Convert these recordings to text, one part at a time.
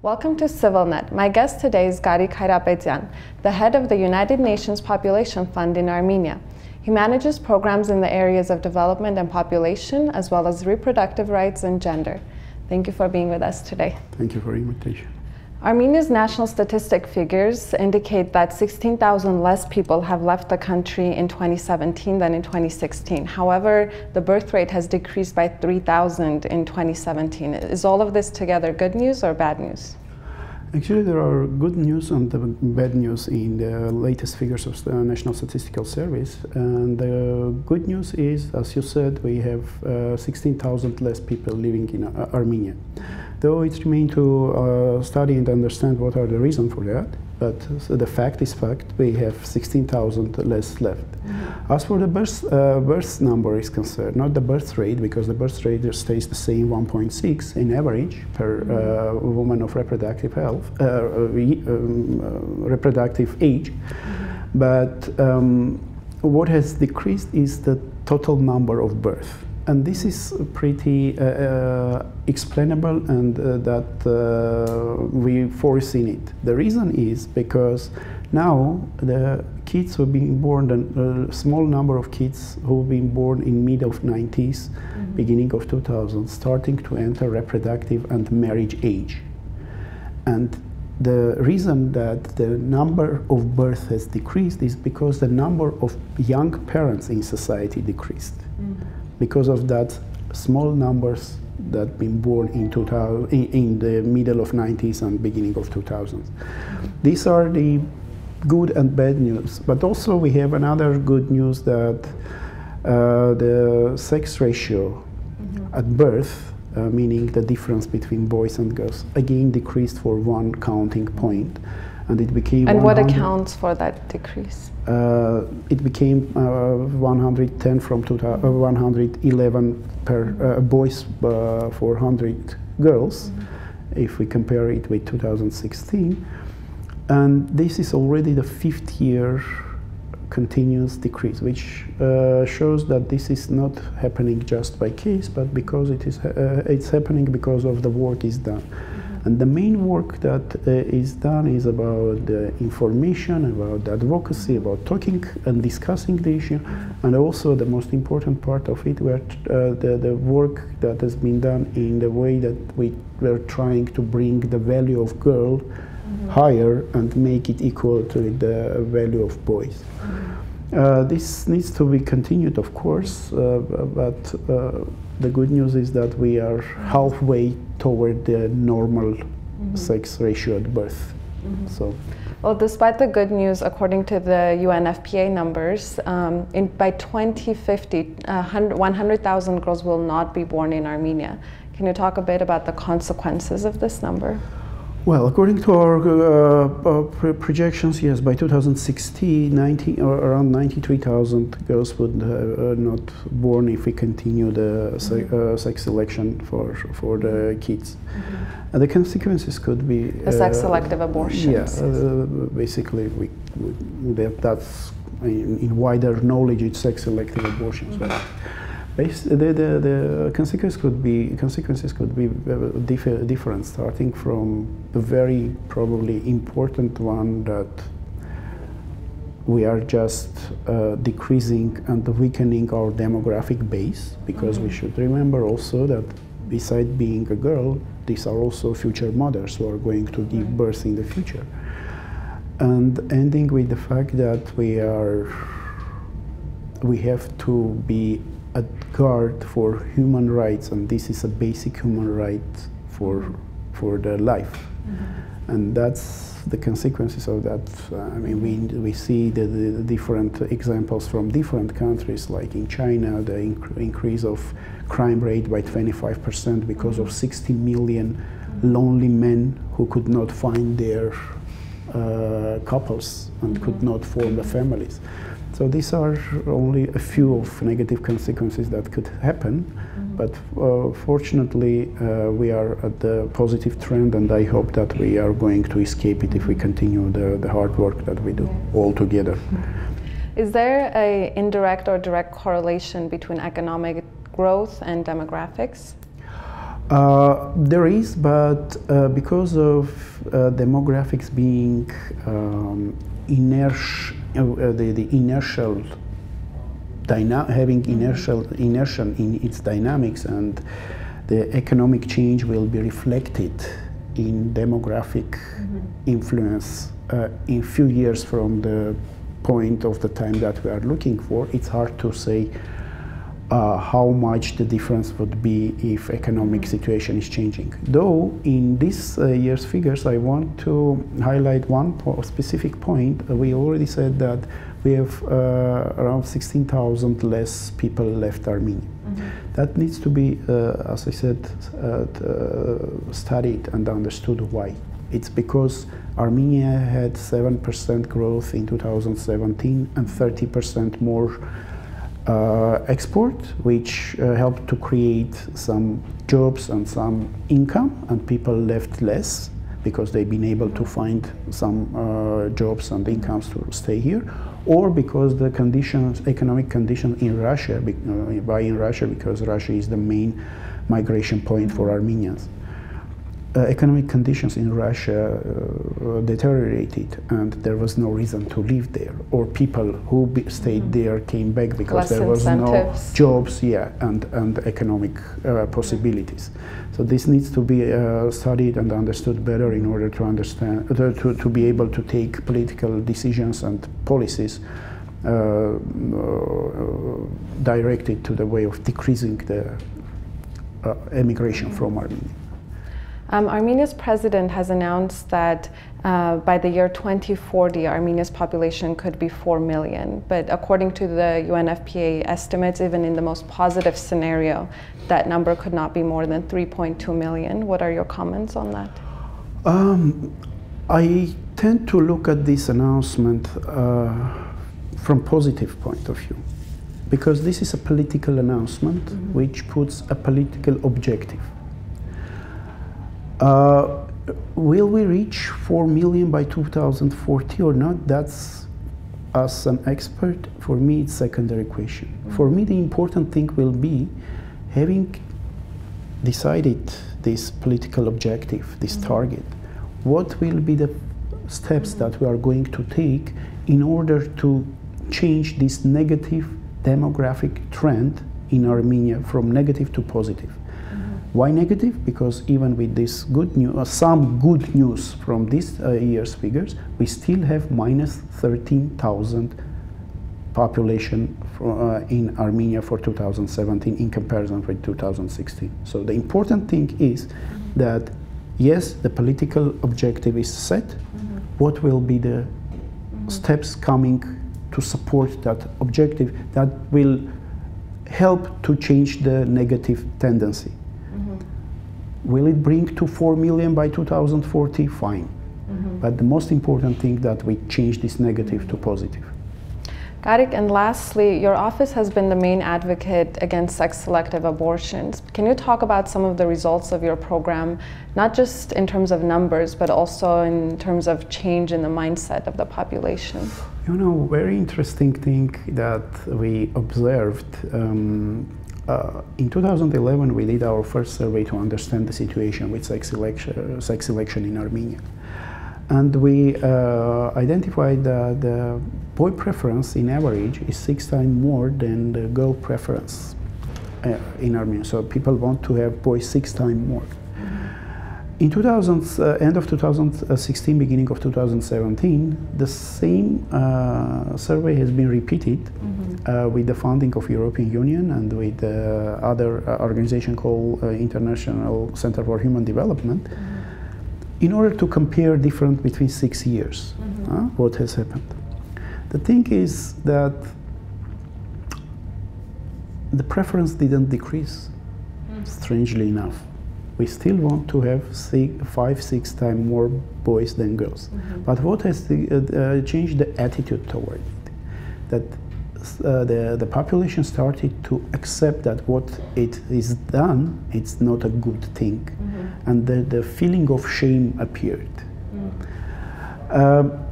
Welcome to CivilNet. My guest today is Garik Hayrapetyan, the head of the United Nations Population Fund in Armenia. He manages programs in the areas of development and population, as well as reproductive rights and gender. Thank you for being with us today. Thank you for the invitation. Armenia's national statistic figures indicate that 16,000 less people have left the country in 2017 than in 2016. However, the birth rate has decreased by 3,000 in 2017. Is all of this together good news or bad news? Actually, there are good news and bad news in the latest figures of the National Statistical Service. And the good news is, as you said, we have 16,000 less people living in Armenia. Though it remains to study and understand what are the reasons for that, but the fact is fact, we have 16,000 less left. As for the birth number is concerned, not the birth rate, because the birth rate stays the same, 1.6 in average per woman of reproductive health, reproductive age, but what has decreased is the total number of birth. And this is pretty explainable, and that we foreseen it. The reason is because now the kids who are being born, a small number of kids who have been born in mid of 90s, beginning of 2000, starting to enter reproductive and marriage age. And the reason that the number of birth has decreased is because the number of young parents in society decreased. Because of that small numbers that been born in the middle of 90s and beginning of 2000s. These are the good and bad news. But also we have another good news that the sex ratio at birth, meaning the difference between boys and girls, again decreased for one counting point. And it became. And what accounts for that decrease? It became 110 from 111 per boys for 100 girls, if we compare it with 2016. And this is already the 5th year continuous decrease, which shows that this is not happening just by case, but because it's happening because of the work is done. And the main work that is done is about the information, about the advocacy, about talking and discussing the issue, and also the most important part of it, where the work that has been done in the way that we were trying to bring the value of girl higher and make it equal to the value of boys. This needs to be continued, of course, but the good news is that we are halfway toward the normal sex ratio at birth. So, well, despite the good news, according to the UNFPA numbers, by 2050, 100,000 girls will not be born in Armenia. Can you talk a bit about the consequences of this number? Well, according to our projections, yes, by 2060, around 93,000 girls would not born if we continue the sex selection for the kids. And the consequences could be the sex-selective abortions. Yeah, basically, that's in wider knowledge, it's sex-selective abortions. The consequences could be different, starting from the very probably important one that we are just decreasing and weakening our demographic base, because we should remember also that besides being a girl, these are also future mothers who are going to give birth in the future. And ending with the fact that we have to be a guard for human rights, and this is a basic human right for the life. And that's the consequences of that. I mean, we see the different examples from different countries, like in China, the increase of crime rate by 25% because of 60 million lonely men who could not find their couples and could not form the families. So these are only a few of negative consequences that could happen, but fortunately we are at the positive trend, and I hope that we are going to escape it if we continue the hard work that we do all together. Is there an indirect or direct correlation between economic growth and demographics? There is, but because of demographics being the inertial having inertia in its dynamics, and the economic change will be reflected in demographic influence in few years from the point of the time that we are looking for. It's hard to say how much the difference would be if economic situation is changing. Though in this year's figures, I want to highlight one specific point. We already said that we have around 16,000 less people left Armenia. That needs to be, as I said, studied and understood why. It's because Armenia had 7% growth in 2017 and 30% more export, which helped to create some jobs and some income, and people left less because they've been able to find some jobs and incomes to stay here, or because the conditions, economic conditions in Russia, because Russia is the main migration point for Armenians. Economic conditions in Russia deteriorated, and there was no reason to live there, or people who stayed there came back because there was no jobs, and economic possibilities. So this needs to be studied and understood better in order to understand, to be able to take political decisions and policies directed to the way of decreasing the emigration from Armenia. Armenia's president has announced that by the year 2040, Armenia's population could be 4 million. But according to the UNFPA estimates, even in the most positive scenario, that number could not be more than 3.2 million. What are your comments on that? I tend to look at this announcement from positive point of view, because this is a political announcement which puts a political objective. Will we reach 4 million by 2040 or not? That's, as an expert, for me it's secondary question. For me the important thing will be, having decided this political objective, this target, what will be the steps that we are going to take in order to change this negative demographic trend in Armenia from negative to positive. Why negative? Because even with this good news, some good news from this year's figures, we still have minus 13,000 population in Armenia for 2017 in comparison with 2016. So the important thing is that, yes, the political objective is set. What will be the steps coming to support that objective that will help to change the negative tendency? Will it bring to 4 million by 2040? Fine. But the most important thing that we change this negative to positive. Garik, and lastly, your office has been the main advocate against sex-selective abortions. Can you talk about some of the results of your program, not just in terms of numbers, but also in terms of change in the mindset of the population? You know, very interesting thing that we observed. In 2011, we did our first survey to understand the situation with sex selection in Armenia. And we identified that the boy preference in average is 6 times more than the girl preference in Armenia. So people want to have boys 6 times more. In end of 2016, beginning of 2017, the same survey has been repeated with the funding of European Union and with other organization called International Center for Human Development, in order to compare difference between 6 years, what has happened. The thing is that the preference didn't decrease, strangely enough. We still want to have 5-6 times more boys than girls. But what has changed the attitude toward it? That the population started to accept that what it is done, it's not a good thing. And the feeling of shame appeared.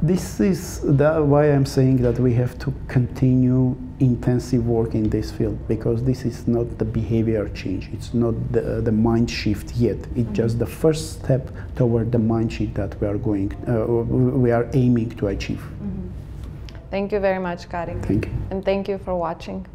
This is why I'm saying that we have to continue intensive work in this field, because this is not the behavior change, it's not the mind shift yet. It's just the first step toward the mind shift that we are aiming to achieve. Thank you very much, Garik. Thank you. And thank you for watching.